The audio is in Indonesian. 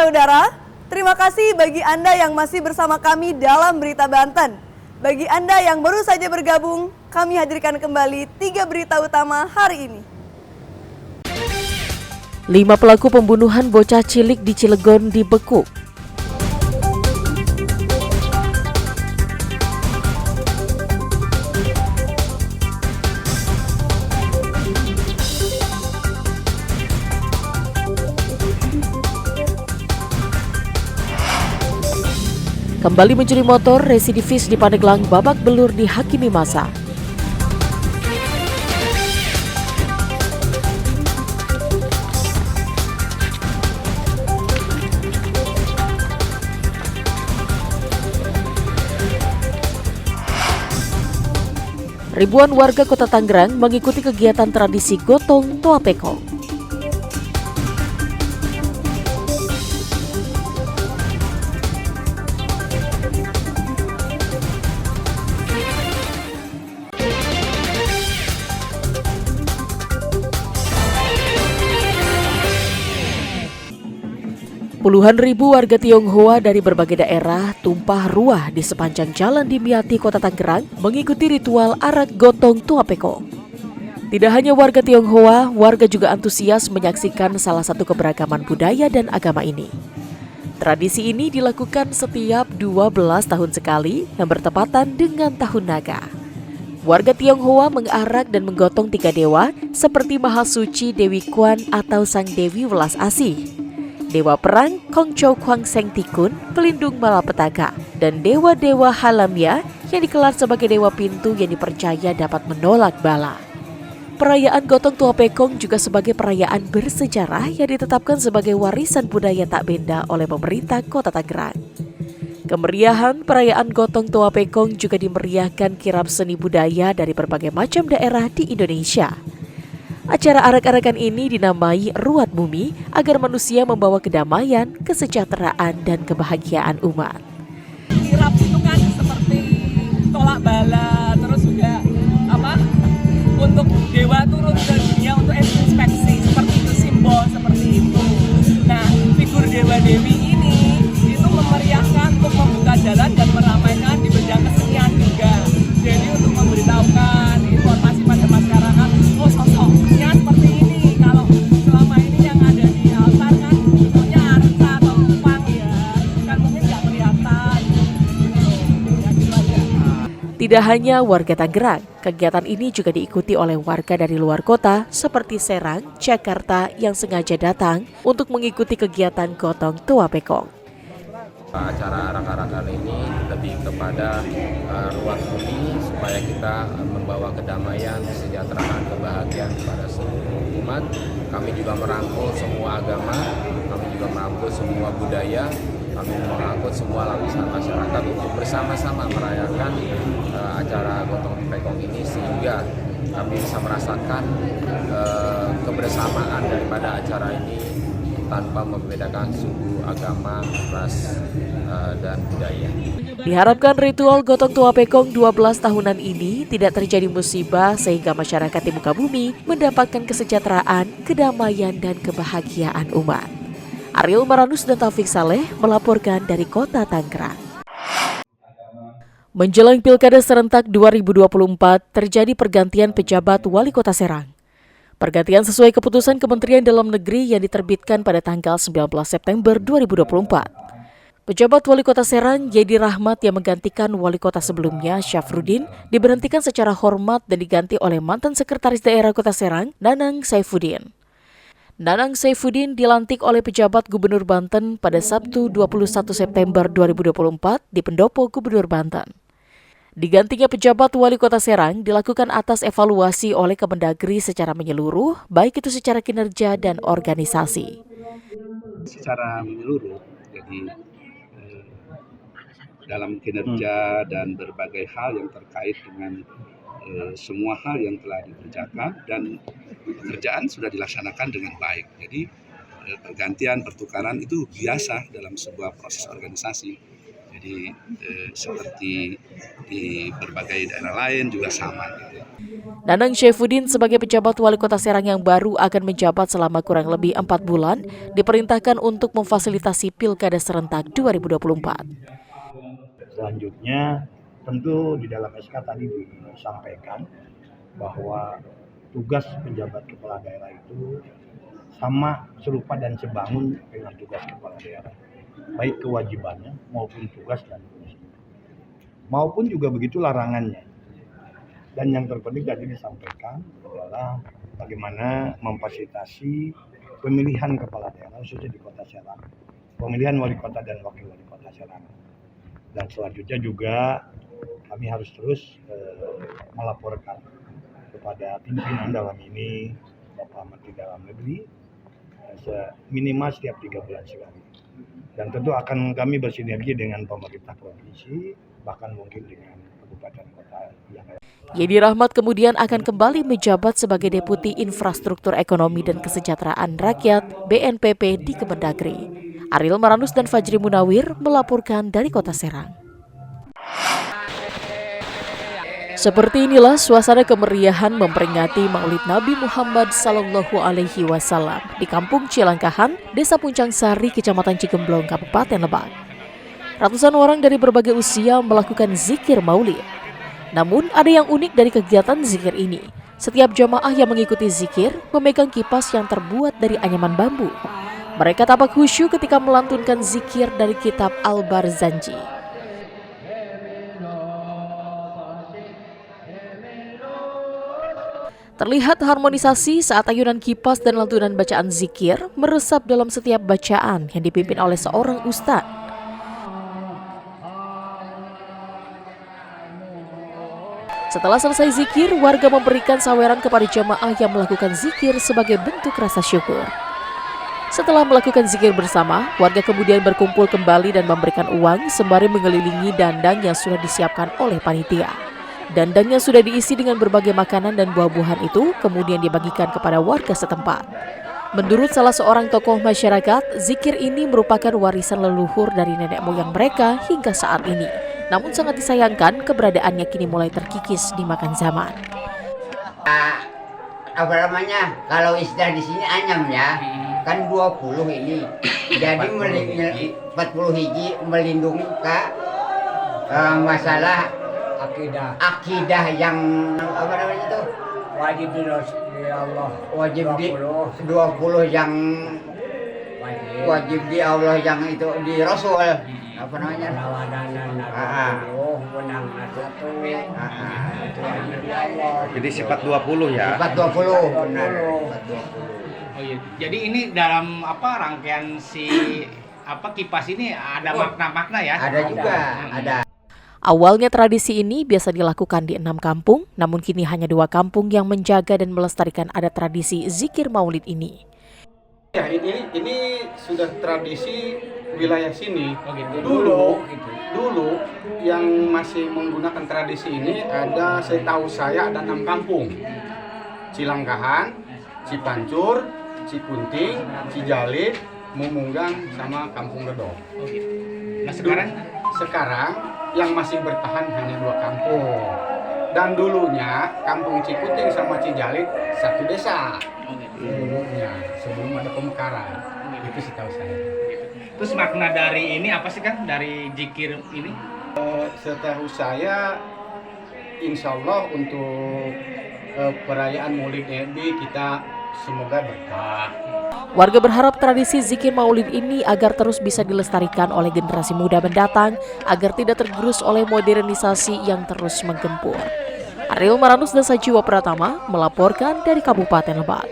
Saudara, terima kasih bagi Anda yang masih bersama kami dalam Berita Banten. Bagi Anda yang baru saja bergabung, kami hadirkan kembali 3 berita utama hari ini. 5 pelaku pembunuhan bocah cilik di Cilegon dibekuk. Kembali mencuri motor, residivis di Pandeglang babak belur dihakimi massa. Ribuan warga Kota Tangerang mengikuti kegiatan tradisi Gotong Toa Pekong. Puluhan ribu warga Tionghoa dari berbagai daerah tumpah ruah di sepanjang jalan Dimyati, Kota Tangerang mengikuti ritual arak gotong Toa Pekong. Tidak hanya warga Tionghoa, warga juga antusias menyaksikan salah satu keberagaman budaya dan agama ini. Tradisi ini dilakukan setiap 12 tahun sekali yang bertepatan dengan Tahun Naga. Warga Tionghoa mengarak dan menggotong 3 dewa seperti Maha Suci Dewi Kuan atau Sang Dewi Welas Asih, Dewa Perang Kong Chow Kwang Seng Tikun, pelindung malapetaka, dan dewa-dewa Halamya yang dikelar sebagai dewa pintu yang dipercaya dapat menolak bala. Perayaan Gotong Toa Pekong juga sebagai perayaan bersejarah yang ditetapkan sebagai warisan budaya tak benda oleh pemerintah Kota Tangerang. Kemeriahan perayaan Gotong Toa Pekong juga dimeriahkan kirab seni budaya dari berbagai macam daerah di Indonesia. Acara arak-arakan ini dinamai Ruat Bumi agar manusia membawa kedamaian, kesejahteraan, dan kebahagiaan umat. Kirap itu kan seperti tolak bala, terus juga untuk dewa turun ke dunia untuk inspeksi, seperti itu, simbol seperti itu. Nah, figur dewa dewi ini itu memeriahkan untuk membuka jalan dan meramaikan di bidang kesenian juga. Jadi untuk memberitahukan informasi pada masyarakat, oh sosoknya seperti ini. Kalau selama ini yang ada di altar kan bentuknya arca atau kupang ya, kan mungkin nggak kelihatan. Ya gitu aja. Tidak hanya warga Tangerang, kegiatan ini juga diikuti oleh warga dari luar kota seperti Serang, Jakarta yang sengaja datang untuk mengikuti kegiatan Gotong Toa Pekong. Acara arak-arakan ini lebih kepada ruang bumi supaya kita membawa kedamaian, kesejahteraan, kebahagiaan kepada seluruh umat. Kami juga merangkul semua agama, kami juga merangkul semua budaya, kami merangkul semua lapisan masyarakat untuk bersama-sama merayakan acara Gotong Pekong ini sehingga kami bisa merasakan kebersamaan daripada acara ini tanpa membedakan suku, agama, ras, dan budaya. Diharapkan ritual Gotong Toa Pekong 12 tahunan ini tidak terjadi musibah sehingga masyarakat di muka bumi mendapatkan kesejahteraan, kedamaian, dan kebahagiaan umat. Ariel Maranus dan Taufik Saleh melaporkan dari Kota Tangerang. Menjelang Pilkada Serentak 2024 terjadi pergantian pejabat Wali Kota Serang. Pergantian sesuai keputusan Kementerian Dalam Negeri yang diterbitkan pada tanggal 19 September 2024. Pejabat Wali Kota Serang, Yedi Rahmat yang menggantikan Wali Kota sebelumnya, Syafruddin, diberhentikan secara hormat dan diganti oleh mantan Sekretaris Daerah Kota Serang, Nanang Saifuddin. Nanang Saifuddin dilantik oleh pejabat Gubernur Banten pada Sabtu 21 September 2024 di Pendopo Gubernur Banten. Digantinya pejabat Wali Kota Serang dilakukan atas evaluasi oleh Kemendagri secara menyeluruh, baik itu secara kinerja dan organisasi. Secara menyeluruh, jadi dalam kinerja dan berbagai hal yang terkait dengan semua hal yang telah dikerjakan dan pekerjaan sudah dilaksanakan dengan baik. Jadi pergantian, pertukaran itu biasa dalam sebuah proses organisasi. Jadi seperti di berbagai daerah lain juga sama. Nanang Syaifuddin sebagai pejabat wali kota Serang yang baru akan menjabat selama kurang lebih 4 bulan, diperintahkan untuk memfasilitasi Pilkada serentak 2024. Selanjutnya, tentu di dalam SK tadi disampaikan bahwa tugas pejabat kepala daerah itu sama, serupa dan sebangun dengan tugas kepala daerah, baik kewajibannya maupun tugas dan fungsi, maupun juga begitu larangannya. Dan yang terpenting tadi disampaikan adalah bagaimana memfasilitasi pemilihan kepala daerah khususnya di Kota Serang, pemilihan wali kota dan wakil wali kota Serang. Dan selanjutnya juga kami harus terus melaporkan kepada pimpinan dalam ini Bapak Menteri Dalam Negeri minimal setiap 3 bulan sekali. Dan tentu akan kami bersinergi dengan pemerintah provinsi, bahkan mungkin dengan kabupaten kota yang lain. Yedi Rahmat kemudian akan kembali menjabat sebagai Deputi Infrastruktur Ekonomi dan Kesejahteraan Rakyat BNPB di Kemendagri. Ariel Maranus dan Fajri Munawir melaporkan dari Kota Serang. Seperti inilah suasana kemeriahan memperingati Maulid Nabi Muhammad SAW di Kampung Cilangkahan, Desa Puncang Sari, Kecamatan Cigemblong, Kabupaten Lebak. Ratusan orang dari berbagai usia melakukan zikir Maulid. Namun ada yang unik dari kegiatan zikir ini. Setiap jamaah yang mengikuti zikir memegang kipas yang terbuat dari anyaman bambu. Mereka tampak khusyuk ketika melantunkan zikir dari kitab Al-Barzanji. Terlihat harmonisasi saat ayunan kipas dan lantunan bacaan zikir meresap dalam setiap bacaan yang dipimpin oleh seorang ustadz. Setelah selesai zikir, warga memberikan saweran kepada jamaah yang melakukan zikir sebagai bentuk rasa syukur. Setelah melakukan zikir bersama, warga kemudian berkumpul kembali dan memberikan uang sembari mengelilingi dandang yang sudah disiapkan oleh panitia. Dandang yang sudah diisi dengan berbagai makanan dan buah-buahan itu kemudian dibagikan kepada warga setempat. Menurut salah seorang tokoh masyarakat, zikir ini merupakan warisan leluhur dari nenek moyang mereka hingga saat ini. Namun sangat disayangkan keberadaannya kini mulai terkikis dimakan zaman. Apa namanya? Kalau istilah di sini anyam ya, kan 20 ini. Jadi 40 hiji melindungi ke masalah akidah yang apa namanya itu? Wajib di Allah. Wajib di 20 yang wajib di Allah yang itu di Rasul. Apa namanya? Jadi sifat 20 ya? Sifat 20, benar. Oh iya. Jadi ini dalam rangkaian kipas ini ada makna-makna ya? Ada juga, ada. Awalnya tradisi ini biasa dilakukan di 6 kampung, namun kini hanya 2 kampung yang menjaga dan melestarikan adat tradisi zikir Maulid ini. Ya, ini sudah tradisi wilayah sini. Oh gitu. Dulu yang masih menggunakan tradisi ini ada, setahu saya ada 6 kampung. Cilangkahan, Cipancur, Cikunting, Cijalid, Mumunggang, sama Kampung Gedong. Oh gitu. Nah sekarang yang masih bertahan hanya 2 kampung. Dan dulunya Kampung Cikunting sama Cijalid satu desa. Dulunya sebelum ada pemekaran. Itu setahu saya. Terus makna dari ini apa sih Kang, dari zikir ini? Setahu saya, insya Allah untuk perayaan Maulid Nabi kita semoga berkah. Warga berharap tradisi zikir Maulid ini agar terus bisa dilestarikan oleh generasi muda mendatang agar tidak tergerus oleh modernisasi yang terus menggempur. Ariel Maranus dan Sajiwa Pratama melaporkan dari Kabupaten Lebak.